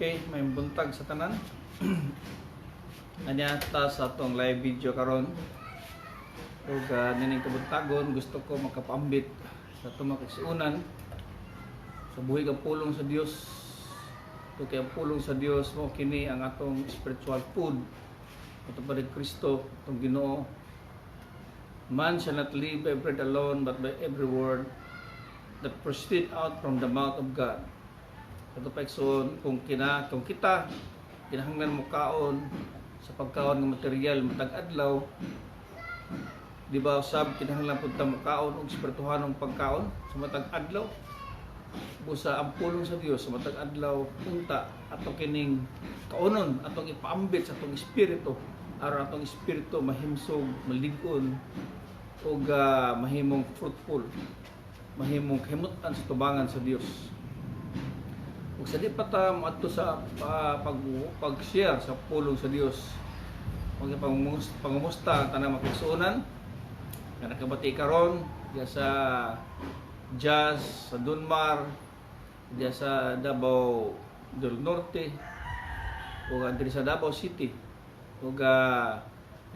Okay, may buntag sa tanan. Anya ta sa atong live video karon. Ug nining kabuntagon gusto ko makapambit sa atong makigsuonan sa buhi kang pulong sa Dios. Ug kay ang pulong sa Dios mo kini ang atong spiritual food. Ito pa rin Kristo, itong Ginoo. Man shall not live by bread alone, but by every word that proceed out from the mouth of God. Ito pa iksoon, kung kita, kinahanglan mo kaon sa pagkaon ng material, matag adlaw, di ba sab, kinahanglan punta mo kaon o espirituhan ng pagkaon sa matag adlaw. Busa ang pulong sa Dios sa matag adlaw, punta, atong kining kaunon, atong ipaambit sa atong espiritu, aron atong espiritu mahimsog, malig-on, o mahimong fruitful, mahimong kahimutan sa tubangan sa Dios. Ug sa di pa ta moadto sa pag-share sa pulong sa Dios, ug pangumusta ang tanang makigsuonan nga nakabati karon diya sa Jazz, sa Dunmar, diya sa Davao del Norte, ug diri sa Davao City. Ug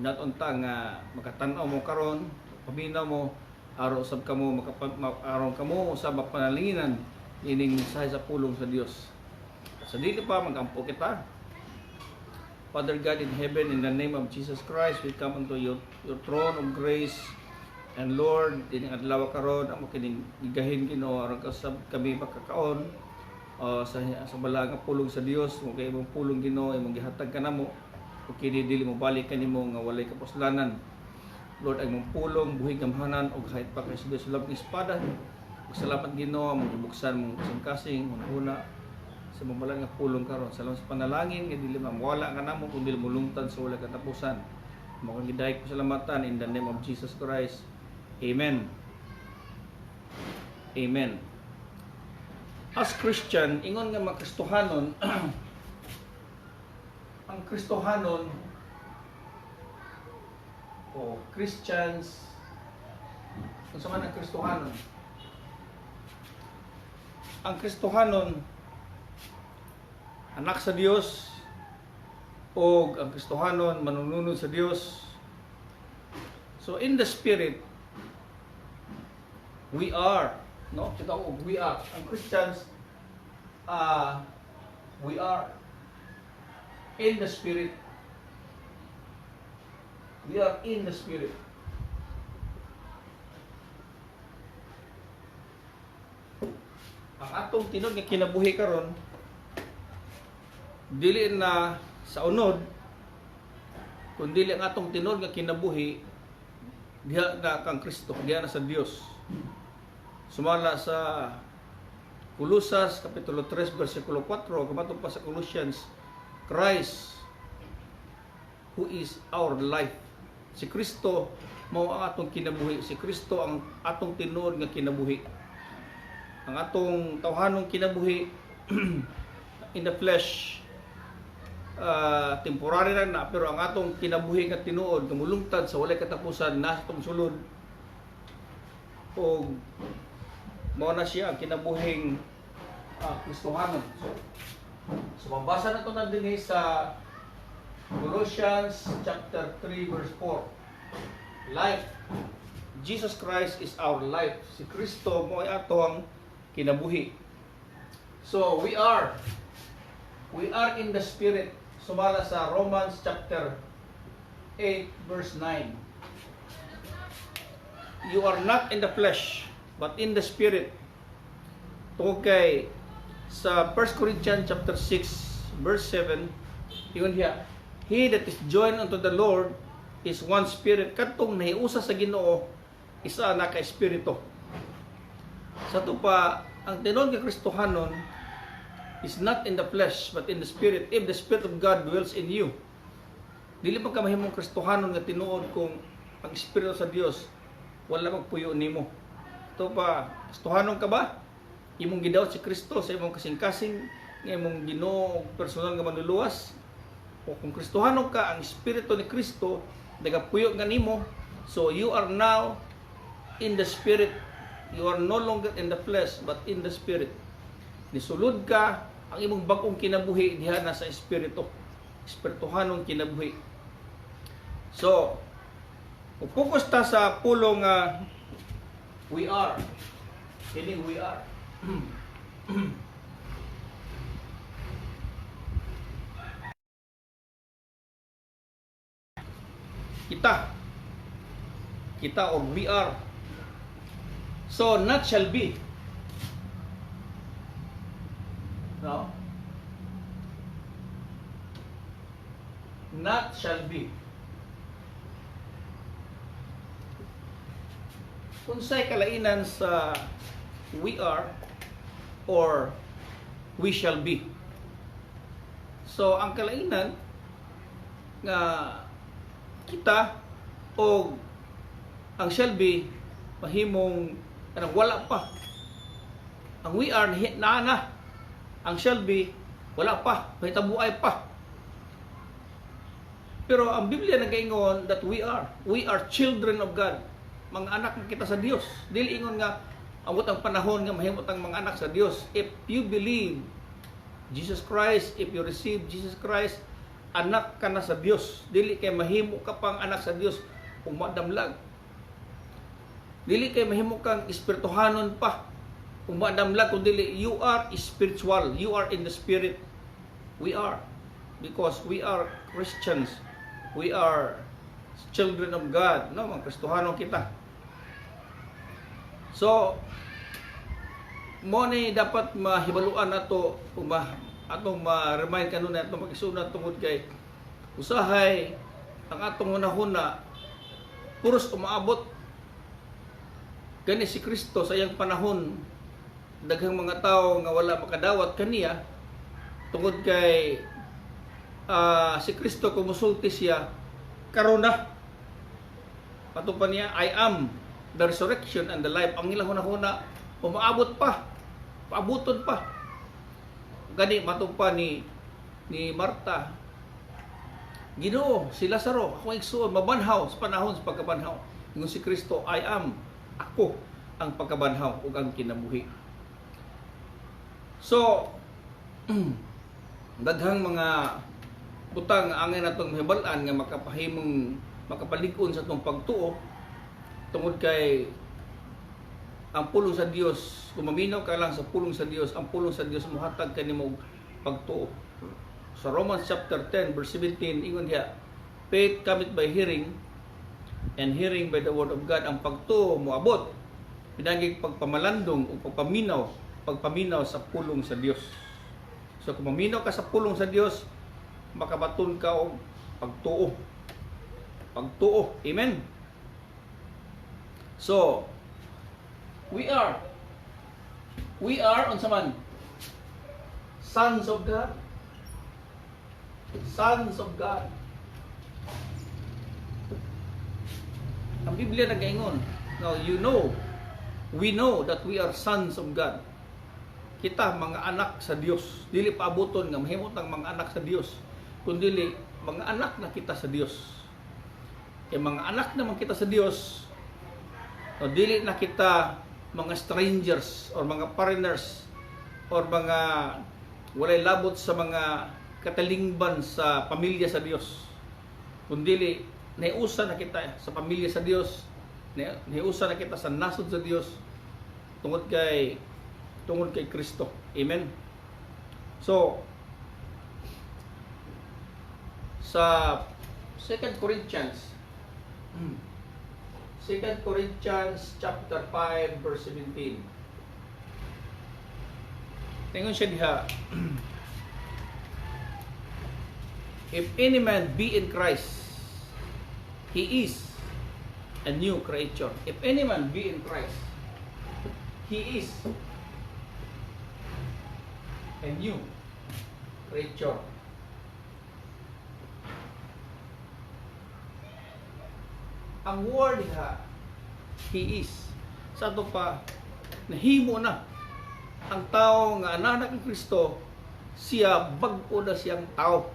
natunta nga makatan-aw mo karon, paminaw mo aron usab kamo aron kamo usab mapanalinginan ining mensahe sa pulong sa Dios. Sa dili pa magampo kita. Father God in heaven, in the name of Jesus Christ, we come unto your throne of grace. And Lord, dining adlaw karon amo kining igahin Ginoo aron kasab kami makakaon sa bala nga pulong sa Dios. Mo kay imong pulong Ginoo imong gihatag kanamo ug kini dili mo balik kanimo nga walay kapuslanan. Lord, ang imong pulong buhig gamhanan ug kahit pa kay sulab ng espada. Salamat Ginoo mo gibuksan mong kasing-kasing una sa mambalang nga pulong karon. Salamat sa panalangin nga dili mawala nga namo kun dili mulungtad sa wala katapusan. Mo kang gidayeg ko salamatan in the name of Jesus Christ. Amen. Amen. As Christian, ingon nga mga Kristohanon, ang Kristohanon o Christians, kung sa man ang Kristohanon, ang Kristohanon anak sa Dios o ang Kristohanon manununod sa Dios. So in the spirit we are, no? We are ang Christians, we are in the spirit. We are in the spirit. Ang atong tinud nga kinabuhi karon dili na sa unod, kundi ang atong tinud nga kinabuhi diha na kang Kristo, diha na sa Dios. Sumala sa Colosas kapitulo 3 bersikulo 4, kamatong pa sa Colossians, Christ who is our life. Si Kristo mao ang atong kinabuhi, si Kristo ang atong tinud nga kinabuhi. Ang atong tawhanong kinabuhi in the flesh, temporary lang na, pero ang atong kinabuhi nga tinuod, gamulungtad sa walay katapusan, nasa itong sulod. O mao na siya ang kinabuhing Kristohanon. So mabasa na ito na din sa Colossians chapter 3 verse 4. Life. Jesus Christ is our life. Si Kristo mo ay atong kinabuhi. So we are in the spirit. Sumala sa Romans chapter 8 verse 9. You are not in the flesh, but in the spirit. Okay, sa 1 Corinthians chapter 6 verse 7, yun hiya, he that is joined unto the Lord is one spirit. Kadtong nahiusa sa Ginoo, isa na ka espiritu. Sa to pa, ang tinud nga Kristohanon is not in the flesh, but in the spirit. If the Spirit of God dwells in you, dili pa ka mahimong Kristohanon nga tinuod kung ang Espiritu sa Dios wala magpuyo nimo. Ito pa, Kristohanon ka ba? Imong gidawat si Kristo sa imong kasing-kasing, nga imong Ginoo personal nga manluluwas. O kung Kristohanon ka, ang Espiritu ni Kristo nagapuyo nga nimo, so you are now in the spirit. You are no longer in the flesh, but in the spirit. Nisulod ka ang imong bag-ong kinabuhi diha na sa espiritu, espirituhanong kinabuhi. So, focus ta sa pulong we are. Kini we are. Kita or we are. So, not shall be. No? Not shall be. Unsay kalainan sa we are or we shall be. So, ang kalainan nga kita o ang shall be mahimong wala pa. Ang we are na. Ang shall be wala pa, may tabuay pa. Pero ang Biblia nagaingon that we are children of God. Mga anak ng kita sa Dios. Dili ingon nga abot ang panahon nga mahimot ang mga anak sa Dios. If you believe Jesus Christ, if you receive Jesus Christ, anak ka na sa Dios. Dili kay mahimo ka pang anak sa Dios kung madamlag. Dili kay mahimo kang espirituhanon pa kung madamlag, kung dili you are spiritual, you are in the spirit. We are, because we are Christians, we are children of God, no, mga Kristohano kita. So mo ni dapat mahibaluan nato, atong ma-remind kanuna atong mag-isuna tungod kay usahay ang atong hunahuna puros umaabot gani si Kristo sa iyang panahon. Daghang mga tao nga wala makadawat kaniya tungod kay si Kristo kumusulti siya karon na. Patupan niya, I am the resurrection and the life. Ang ilang hunahuna umaabot pa, paabuton pa. Gani matupa ni Marta, Ginoo, si Lazaro ako igsuon mabanhaw sa panahon sa pagkabanhaw. Ingon si Kristo, I am, ako ang pagkabanhaw ug ang kinabuhi. So, daghang mga butang nga angay natong mahibal-an nga makapalig-on sa atong pagtuo tungod kay ang pulong sa Dios, kung maminaw ka lang sa pulong sa Dios, ang pulong sa Dios mohatag kanimo pagtuo. Sa Romans chapter 10 verse 17 ingon diha, faith cometh by hearing and hearing by the word of God. Ang pagtuo moabot pinagig pagpamalandong o pagpaminaw sa pulong sa Dios. So kung maminaw ka sa pulong sa Dios, makabaton ka og pagtuo. Amen. So we are unsa man sons of God. Sons of God. Ang Biblia nagaingon, now we know that we are sons of God. Kita mga anak sa Dios. Dili paabuton nga mahimot ang mga anak sa Dios, kundi mga anak na kita sa Dios. Kay mga anak naman kita sa Dios, no, dili na kita mga strangers or mga foreigners or mga walay labot sa mga katalingban sa pamilya sa Dios. Kundi naiusa na kita sa pamilya sa Dios, naiusa na kita sa nasod sa Dios tungod kay Kristo. Amen. So sa 2 Corinthians chapter 5 verse 17. Tingon siya diha. If any man be in Christ, he is a new creature. If any man be in Christ, he is a new creature. Ang word ha, he is. Sa ito pa, nahimo na ang tao nga anak ng Kristo, siya bag-o na siyang tao.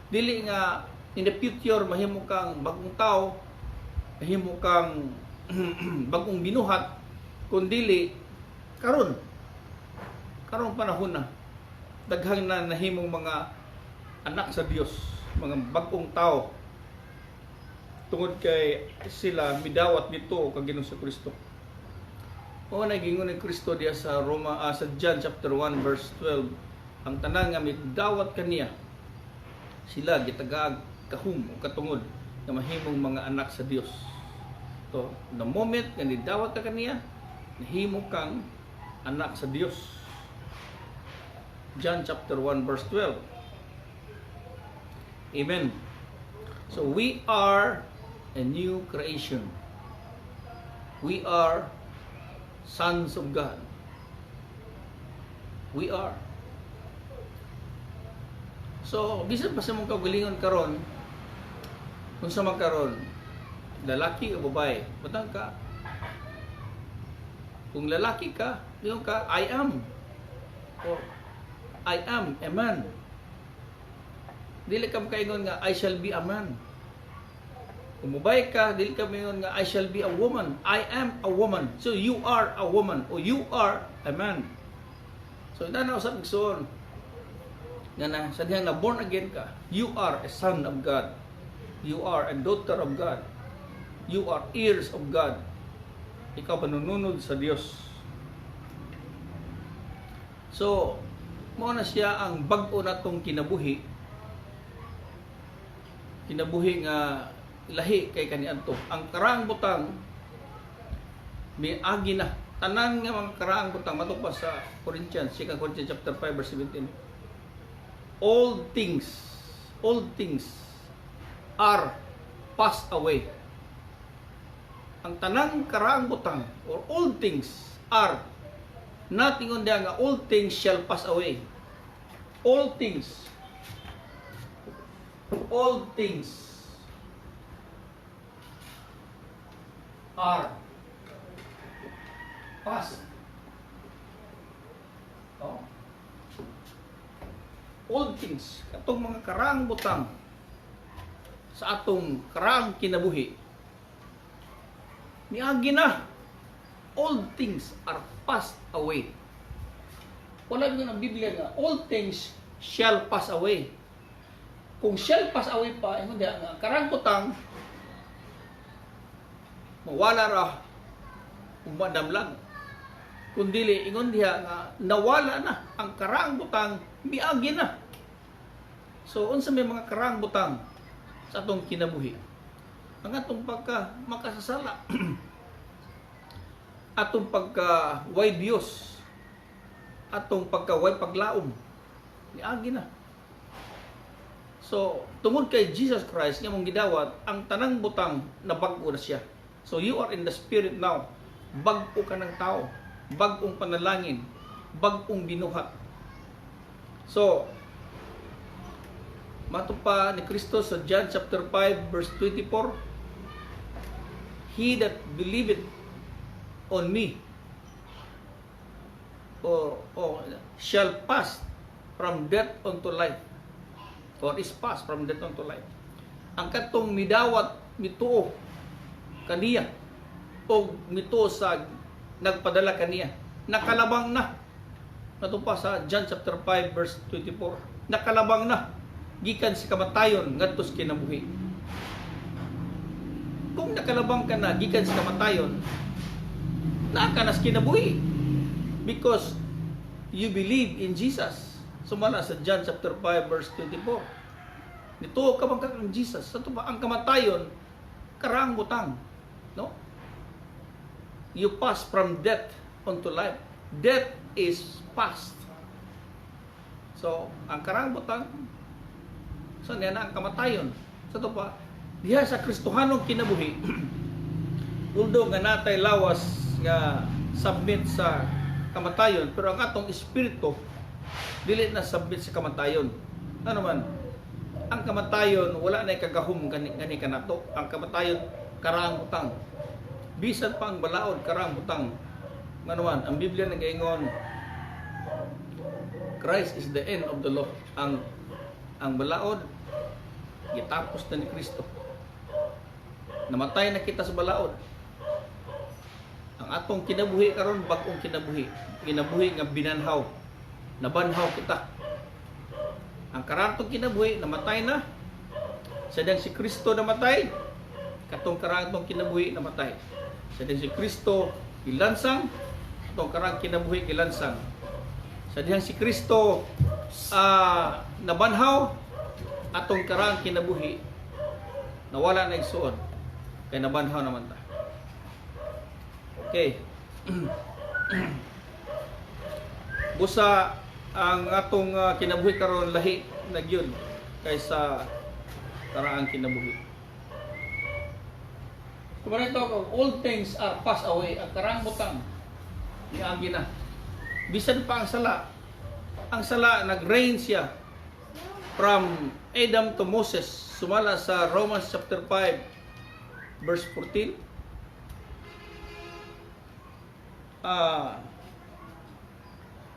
Dili nga in the future mahimo kang bagong tao, mahimo kang bagong binuhat, kundi karon panahon na daghang na nahimong mga anak sa Dios, mga bag-ong tao, tungod kay sila midawat dito kag Ginoong Kristo. O nagingon ni Kristo diya sa sa John chapter 1 verse 12, ang tanan nga midawat kaniya sila gitagag kahum o katungod nga mahimong mga anak sa Dios. So, the moment nga nidawat ka kaniya, nahimo kang anak sa Dios. John chapter 1 verse 12. Amen. So we are a new creation. We are sons of God. We are. So, bisan pa sa mong kaugalingon karon, kung sa magkaron, lalaki o babae, batang ka. Kung lalaki ka, yung ka, I am. O, I am a man. Dili ka makaingon nga, I shall be a man. Kung babae ka, dili ka makaingon nga, I shall be a woman. I am a woman. So, you are a woman o you are a man. So, ina na usap nagsuon. Nga na, sa dihang na born again ka, you are a son of God. You are a daughter of God. You are heirs of God. Ikaw panununod sa Dios. So, mo na siya ang bag-o natong kinabuhi. Kinabuhi nga lahi kay kaniadto. Ang karaang butang miagi na. Tanan nga mga karaang butang matupas sa Corinthians, 2 Corinthians chapter 5 verse 17. All things are passed away. Ang tanang karaang butang or all things are, nothing on nga all things shall pass away. All things are past. Oh. All things, atong mga karaang butang sa atong karaang kinabuhi, niagi na. All things are passed away. Wala nga ng Biblia nga, all things shall pass away. Kung shall pass away pa, hindi nga, karaang butang, mawala ra, umadam lang. Kung dili, ingon diha nga, nawala na, ang karaang butang, miagi na. So, unsa may mga karaang butang sa atong kinabuhi? Ang atong pagka makasasala, atong pagka way Dios, atong pagka way paglaom, miagi na. So, tungod kay Jesus Christ nga mong gidawat, ang tanang butang na bag-o na siya. So, you are in the spirit now. Bag-o ka ng tao. Bag-ong panalangin. Bag-ong binuhat. So, matupa ni Kristo sa John chapter 5 verse 24, He that believeth on me shall pass from death unto life, or is passed from death unto life. Ang katong midawat mituo kaniya o mituo sa nagpadala kaniya, nakalabang na. Matupa sa John chapter 5 verse 24, nakalabang na gikan sa kamatayon ngadto sa kinabuhi. Kung nakalabang ka na gikan sa kamatayon, naa ka na sa kinabuhi because you believe in Jesus. Sumala sa John chapter 5 verse 24. Nituo ka bang kang Jesus? Sa tuba ang kamatayon karaang butang, no? You pass from death unto life. Death is past. So, ang karaang butang, so niya na ang kamatayon. Sa tuba, diha sa Kristohanong kinabuhi, although nga natay lawas nga submit sa kamatayon, pero ang atong espiritu dili na submit sa kamatayon. Ano man, ang kamatayon wala na kagahom gani kanato. Ang kamatayon karaang butang. Bisan pa ang balaod karaang butang. Ano man, ang Biblia nagaingon, Christ is the end of the law. Ang balaod gitapos na ni Kristo. Namatay na kita sa balaod. Ang atong kinabuhi karon bag-ong kinabuhi. Kinabuhi nga binanhaw. Nabanhaw kita. Ang karang itong kinabuhi, namatay na. Sa diyang si Kristo namatay, katong karang itong kinabuhi, namatay. Sa diyang si Kristo, ilansang, itong karang kinabuhi, ilansang. Sa diyang si Kristo, nabanhaw, atong karang kinabuhi, nawala na igsuon. Kaya nabanhaw naman ta. Okay. Busa ang atong kinabuhi karon lahi na gyud kaysa karaang kinabuhi. Kung ito, all things are passed away. Ang karang butang niagi na. Bisan pa ang sala nag-reign siya from Adam to Moses. Sumala sa Romans chapter 5 verse 14.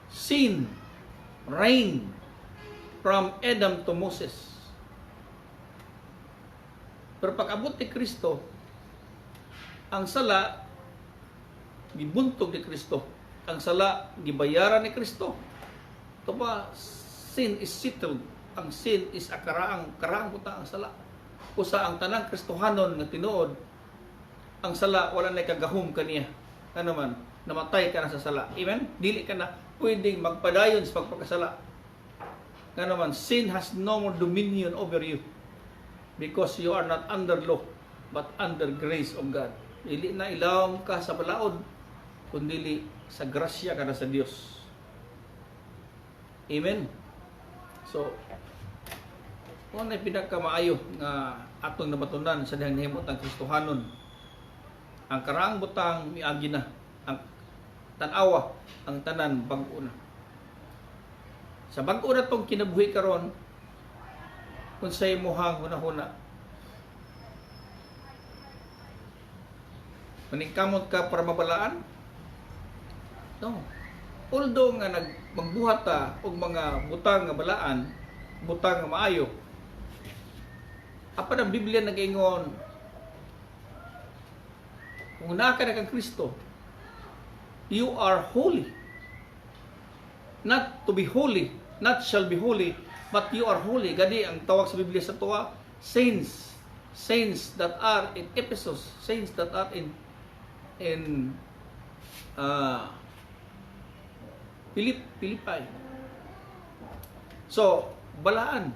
Sin reign from Adam to Moses. Pero pag-abot ni Kristo, ang sala gibuntog ni Kristo. Ang sala gibayaran ni Kristo. Ito ba, sin is settled. Ang sin is karaang butang ang sala. Usa ang tanang Kristohanon nga tinuod, ang sala wala na kagahom kaniya. Ano man, namatay ka na sa sala. Amen? Dili ka na pwedeng magpadayon sa pagpakasala. Ano man, sin has no more dominion over you because you are not under law but under grace of God. Dili na ilawom ka sa balaod, kundi sa grasya ka na sa Dios. Amen? So, kung na pinagkamaayo nga atong nabatunan sa dihang nahimot ang Kristohanon, ang karaang butang miagi na, ang tanawa, ang tanan bag-o na. Sa bag-o na itong kinabuhi karon, kung sa'y muhang huna-huna, maningkamot ka para mabalaan? No. Although nga magbuhat ta og mga butang nga balaan, butang nga maayo, apan ang Biblia nag-ingon, kung naa ka na kang Kristo, you are holy. Not to be holy, not shall be holy, but you are holy. Gani ang tawag sa Biblia sa tuwa, saints. Saints that are in Ephesus, saints that are in Philippi. So, balaan.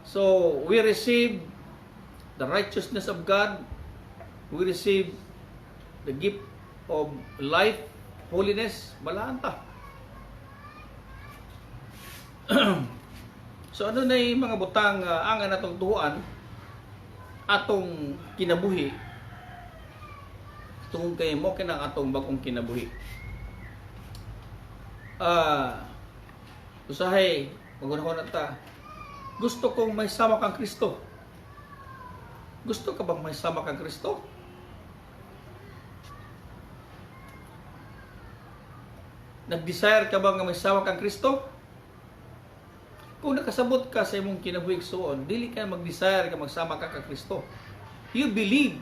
So, we receive the righteousness of God. We receive the gift of life, holiness, balaan ta. So, ano na yung mga butang ang anatong tuhuan, atong kinabuhi, tungkol kay mo kinang atong bagong kinabuhi. Usahay, magunahon na ta, gusto kong may sama kang Kristo. Gusto ka bang may sama kang Kristo? Nag-desire ka bang may sama kang Kristo? Kung nakasabot ka sa imong kinabuhi suon, dili ka mag-desire ka magsama ka kang Kristo. You believe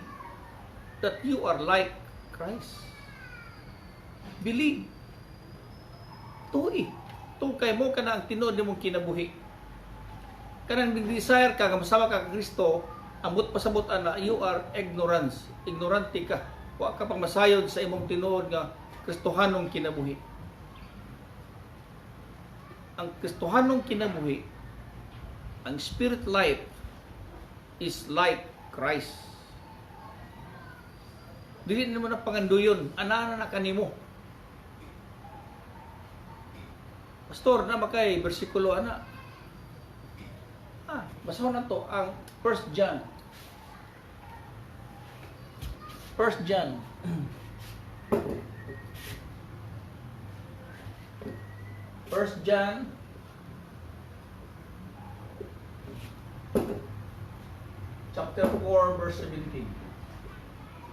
that you are like Christ. Believe. Tuhi. Kay mo ka na ang tinuod nimong kinabuhi. Kanang nag-desire ka nga masama ka kang Kristo, ambot pasabot ana, you are ignorance. Ignorante ka. Wa ka pang masayod sa imong tinuod nga Kristohanong kinabuhi. Ang Kristohanong kinabuhi, ang spirit life is like Christ. Dili naman na panganduyon, ana na kanimo. Pastor, na makay bersikulo ana. Basahon na to ang 1 John. 1 John. 1 John chapter 4 verse 17.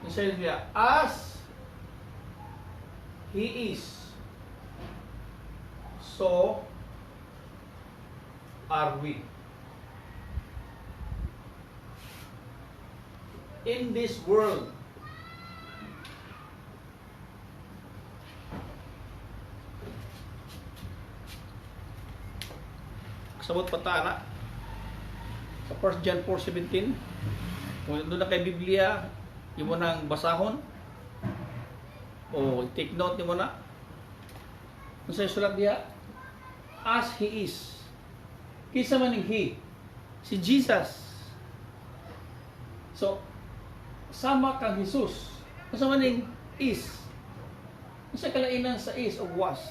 It says here, as He is, so are we. In this world, Kasabot pa ta na. Sa 1 John 4:17. Kung doon na kay Biblia, yung mo nang basahon. O take note mo na. Kung sa'yo sulat diya, as He is. Kisa man yung He. Si Jesus. So, sama kang Jesus. Kisa man yung is. Kasi kalainan sa is o was.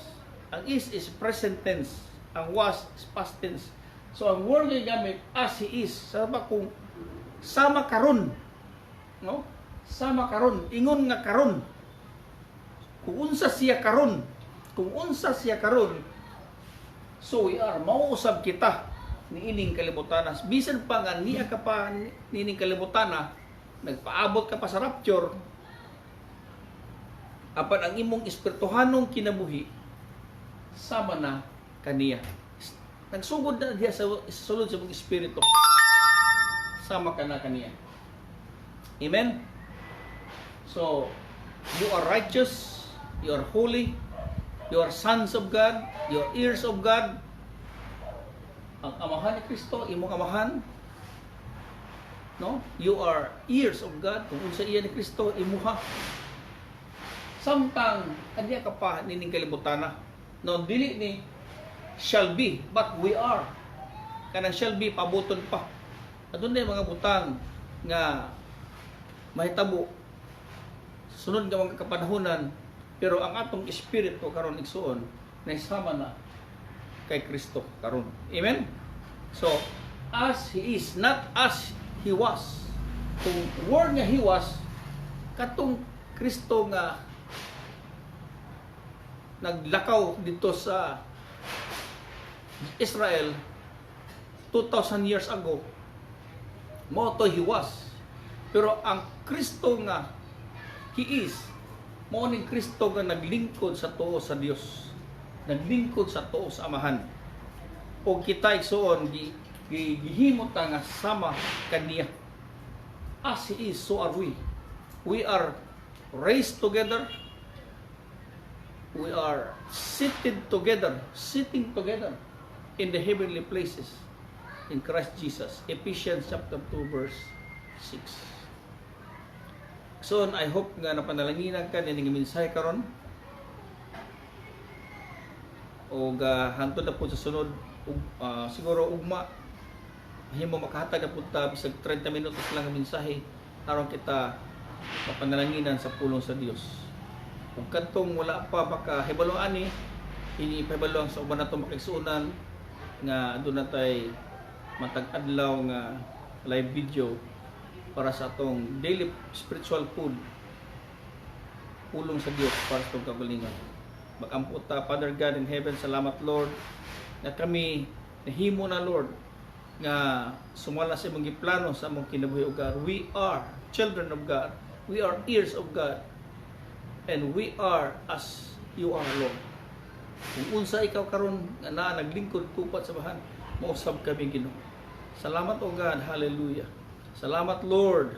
Ang is present tense. Ang was is past tense. So, ang word na gamit, as He is. Sama kung sama karon. No? Sama karon. Ingon nga karon. Kung unsa siya karon. Kung unsa siya karon. So, we are. Mauusab kita ni ining kalibutana. Bisan pa nga niya ka pa ni ining kalibutana, nagpaabot ka pa sa rapture, apan ang imong espirituhanong kinabuhi sama na kaniya. Nagsugod na diya sa sulod sa imong espiritu. Sama ka na kaniya. Amen? So, you are righteous, you are holy, you are sons of God, you are heirs of God. Ang amahan ni Kristo, imong amahan. No? You are heirs of God. Kung unsa iya ni Kristo, imuha. Samtang adya ka pa nining kalibutana. No, dili ni shall be, but we are. Kanang shall be pabuton pa. Adun na mga butang nga mahitabo sunod nga mga kapanahunan, pero ang atong espiritu karon igsuon naisama na kay Kristo karon. Amen? So, as He is, not as He was. Kung word nga He was, katong Kristo nga naglakaw dito sa Israel 2,000 years ago, mo to He was. Pero ang Kristo nga He is, mo ning Kristo nga naglingkod sa tuo sa Dios, naglingkod sa tuo sa Amahan. O kita igsuon gihimo ta nga sama kaniya. As He is, so are we. We are raised together. We are sitting together in the heavenly places in Christ Jesus. Ephesians chapter 2 verse 6. So, I hope nga napanalanginan ka nining mensahe karon. O hantod na po sa sunod, siguro ugma himo makahatag na punta bisag 30 minutos lang ang mensahe aron kita mapanalanginan sa pulong sa Dios. Kung kantong wala pa makahibaluan ni inipahibaluan sa uban nato makigsuonan nga aduna tay matag adlaw nga live video para sa atong daily spiritual food, pulong sa Dios para sa atong kagalingan. Mag-ampo ta, Father God in heaven, salamat Lord na kami nahimo na Lord nga sumala sa imong giplano sa among kinabuhi o God. We are children of God. We are heirs of God. And we are as you are, Lord. Kung unsa ikaw karon nga naglingkod tupat sa bahan, mausab kami Ginoo. Salamat o God, hallelujah. Salamat Lord.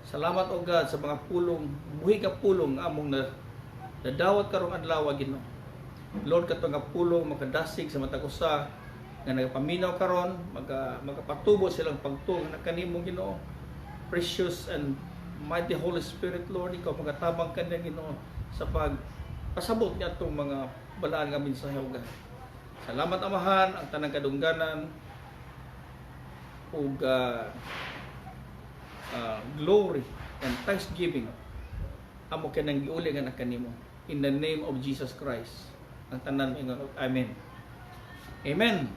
Salamat o God sa mga pulong, buhi ka pulong among nadawat karong adlaw Ginoo. Lord, kato nga pulong makadasig sa matag usa nga nagapaminaw karon, magapatubo silang pagtuo nga kanimo Ginoo. Precious and mighty Holy Spirit Lord, ikaw magatabang kanya Ginoo sa pagpasabot niya itong mga balaan nga mensahe o God. Salamat Amahan, ang tanang kadungganan ug glory and thanksgiving amo kanang giuli nga kanimo in the name of Jesus Christ. Ang tanan ingon, amen. Amen.